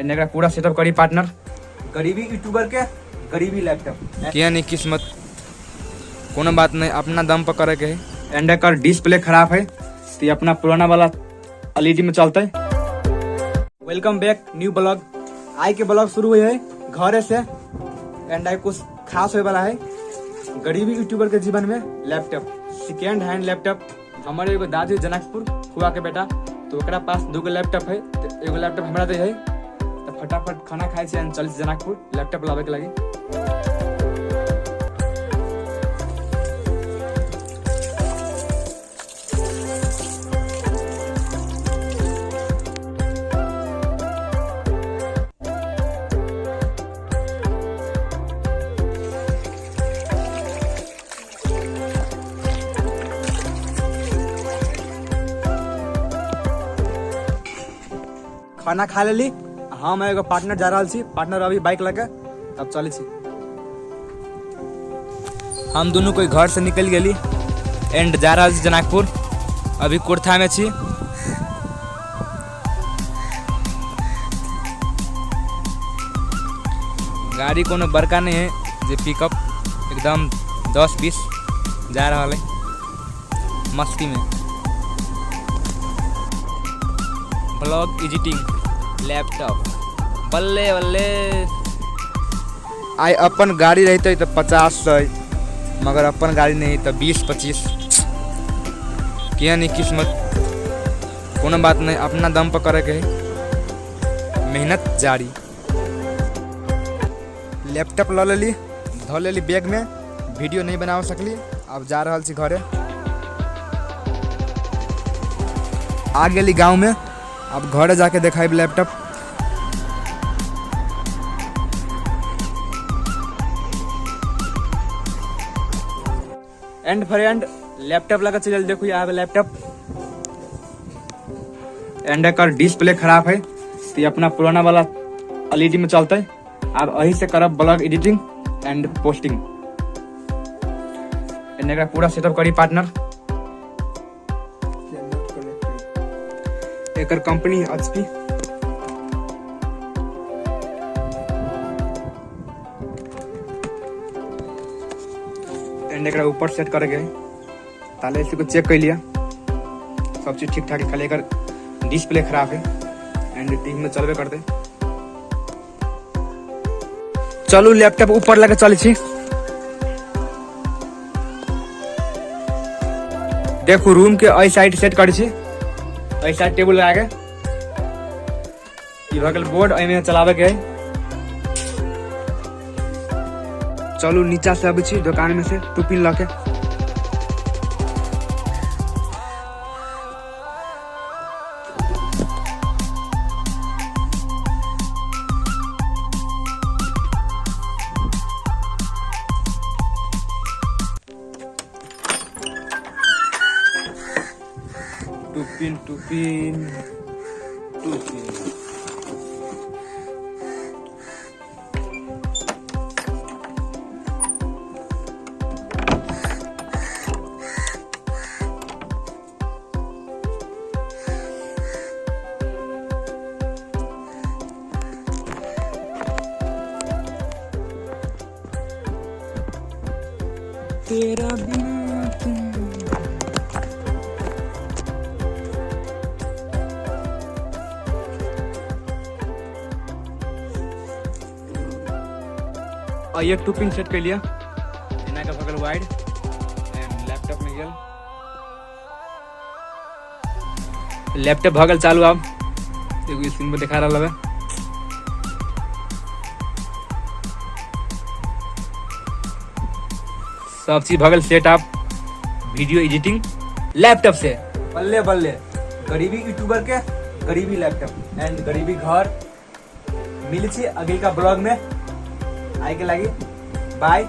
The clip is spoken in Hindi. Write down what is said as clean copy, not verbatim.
एने पूरा सेटअप करी पार्टनर गरीबी यूट्यूबर के गरीबी लैपटॉप किया नहीं किस्मत, कोनो बात नहीं, अपना दम पर करे के है। एंड का डिस्प्ले खराब है तो ये अपना पुराना वाला एलईडी में चलता है। Welcome back new blog. आई के ब्लॉग शुरू हुई है घर से एंड आई कुछ खास होने वाला है गरीबी यूट्यूबर के जीवन में। लैपटॉप सेकेंड हैंड लैपटॉप हमारे एगो दादी जनकपुर हुआ के बेटा, तो ओकरा पास 2 लैपटॉप है, तो एगो लैपटॉप हमरा दे है, तो फटाफट खाना खाए से चल जनकपुर लैपटॉप लावे के लगी। खाना खा लेली, हम एगो पार्टनर जा रहा छी, पार्टनर अभी बाइक लगे तब चले छी। हम दोनों कोई घर से निकल गली एंड जा रहा जनकपुर। अभी कुर्था में छी। गाड़ी कोनो बड़का नहीं है जे पिकअप एकदम 10-20 जा रहा है मस्ती में। ब्लॉग एडिटिंग लैपटॉप बल्ले बल्ले। आई अपन गाड़ी रहते तो 50-100, मगर अपन गाड़ी नहीं तो 20-25। किया नहीं किस्मत, कोनो बात नहीं, अपना दम पर करे के है, मेहनत जारी। लैपटॉप ला लेली, धो लेली बैग में, वीडियो नहीं बना सकली, अब जा रहा छी घरे। आ गेली गाँव में, अब घरे जाके देखाइब लैपटॉप। एंड फ्रेंड लैपटॉप लगा चल देखो, यहाँ पे लैपटॉप एंड का डिस्प्ले खराब है तो ये अपना पुराना वाला एलईडी में चलता है। अब यही से करब blog editing and posting. And का पूरा सेटअप करी partner. Acre company HP. And एकरा ऊपर सेट करे गए, ताले इसी को चेक कर लिया, सब चीज ठीक ठाक है, खाली एकर डिस्प्ले खराब है एंड टीवी में चलबे करते। चलो लैपटॉप ऊपर लेके चले छी। देखो रूम के आई साइड सेट करे छी, आई साइड टेबल लगा के ई भगल बोर्ड एमे चलावे के है। चलो नीचा से आबे छी दुकान में से टूपिन लाके। टूपिन टूपिन टूपिन तेरा बिना तुम। और ये 2 पिन सेट कर लिया, इना का बगल वाइड एंड लैपटॉप में गल। लैपटॉप भगल चालू, अब देखो स्क्रीन में दिखा रहा है सब चीज भगल set up, video editing laptop से। बल्ले बल्ले गरीबी यूट्यूबर के गरीबी लैपटॉप एंड गरीबी घर मिल छी अगली का ब्लॉग में। आए के लगी बाय।